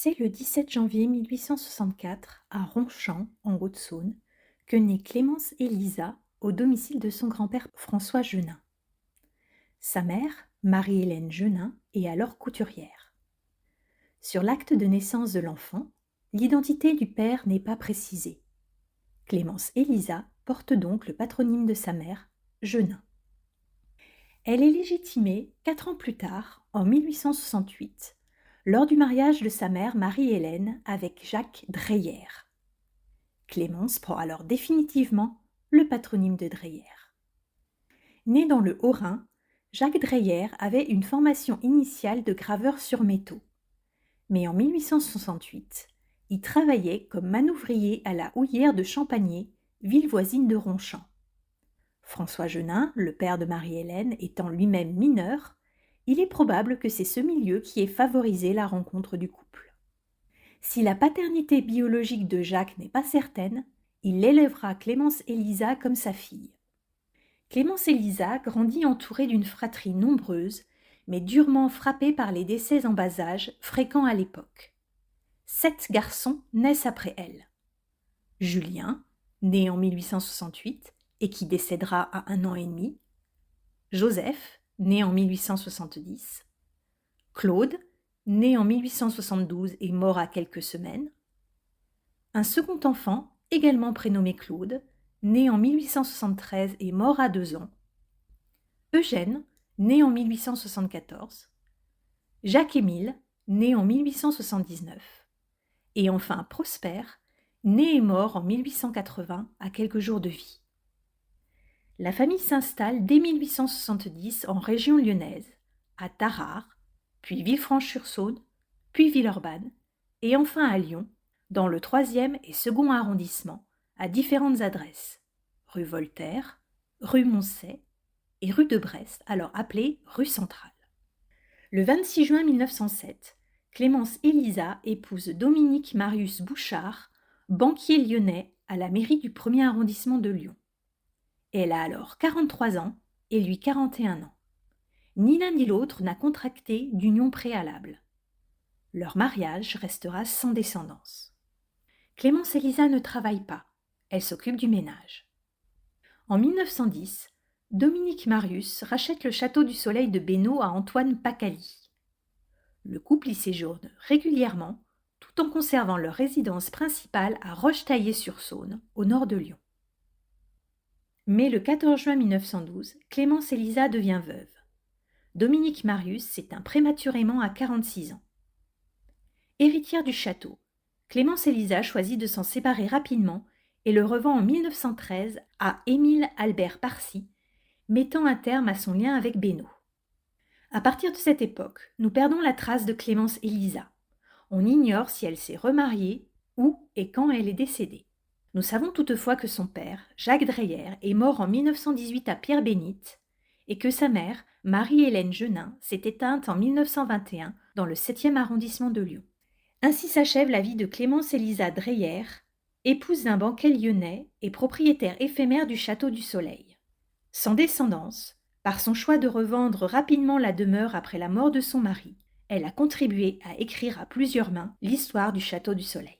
C'est le 17 janvier 1864, à Ronchamp, en Haute-Saône, que naît Clémence Élisa au domicile de son grand-père François Genin. Sa mère, Marie-Hélène Genin, est alors couturière. Sur l'acte de naissance de l'enfant, l'identité du père n'est pas précisée. Clémence Élisa porte donc le patronyme de sa mère, Genin. Elle est légitimée 4 ans plus tard, en 1868, lors du mariage de sa mère Marie-Hélène avec Jacques Dreyer. Clémence prend alors définitivement le patronyme de Dreyer. Né dans le Haut-Rhin, Jacques Dreyer avait une formation initiale de graveur sur métaux. Mais en 1868, il travaillait comme manouvrier à la houillère de Champagné, ville voisine de Ronchamp. François Genin, le père de Marie-Hélène, étant lui-même mineur, il est probable que c'est ce milieu qui ait favorisé la rencontre du couple. Si la paternité biologique de Jacques n'est pas certaine, il élèvera Clémence Élisa comme sa fille. Clémence Élisa grandit entourée d'une fratrie nombreuse, mais durement frappée par les décès en bas âge fréquents à l'époque. 7 garçons naissent après elle. Julien, né en 1868 et qui décédera à 1 an et demi. Joseph, né en 1870. Claude, né en 1872 et mort à quelques semaines. Un second enfant, également prénommé Claude, né en 1873 et mort à 2 ans. Eugène, né en 1874. Jacques-Émile, né en 1879. Et enfin Prosper, né et mort en 1880 à quelques jours de vie. La famille s'installe dès 1870 en région lyonnaise, à Tarare, puis Villefranche-sur-Saône, puis Villeurbanne, et enfin à Lyon, dans le 3e et 2e arrondissement, à différentes adresses, rue Voltaire, rue Moncey et rue de Brest, alors appelée rue Centrale. Le 26 juin 1907, Clémence Élisa épouse Dominique Marius Bouchard, banquier lyonnais à la mairie du 1er arrondissement de Lyon. Elle a alors 43 ans et lui 41 ans. Ni l'un ni l'autre n'a contracté d'union préalable. Leur mariage restera sans descendance. Clémence Élisa ne travaille pas, elle s'occupe du ménage. En 1910, Dominique Marius rachète le château du Soleil de Bénaud à Antoine Pacali. Le couple y séjourne régulièrement, tout en conservant leur résidence principale à Rochetaillé-sur-Saône, au nord de Lyon. Mais le 14 juin 1912, Clémence Élisa devient veuve. Dominique Marius s'éteint prématurément à 46 ans. Héritière du château, Clémence Élisa choisit de s'en séparer rapidement et le revend en 1913 à Émile Albert Parcy, mettant un terme à son lien avec Bénaud. À partir de cette époque, nous perdons la trace de Clémence Élisa. On ignore si elle s'est remariée, où et quand elle est décédée. Nous savons toutefois que son père, Jacques Dreyer, est mort en 1918 à Pierre-Bénite et que sa mère, Marie-Hélène Genin, s'est éteinte en 1921 dans le 7e arrondissement de Lyon. Ainsi s'achève la vie de Clémence Élisa Dreyer, épouse d'un banquier lyonnais et propriétaire éphémère du Château du Soleil. Sans descendance, par son choix de revendre rapidement la demeure après la mort de son mari, elle a contribué à écrire à plusieurs mains l'histoire du Château du Soleil.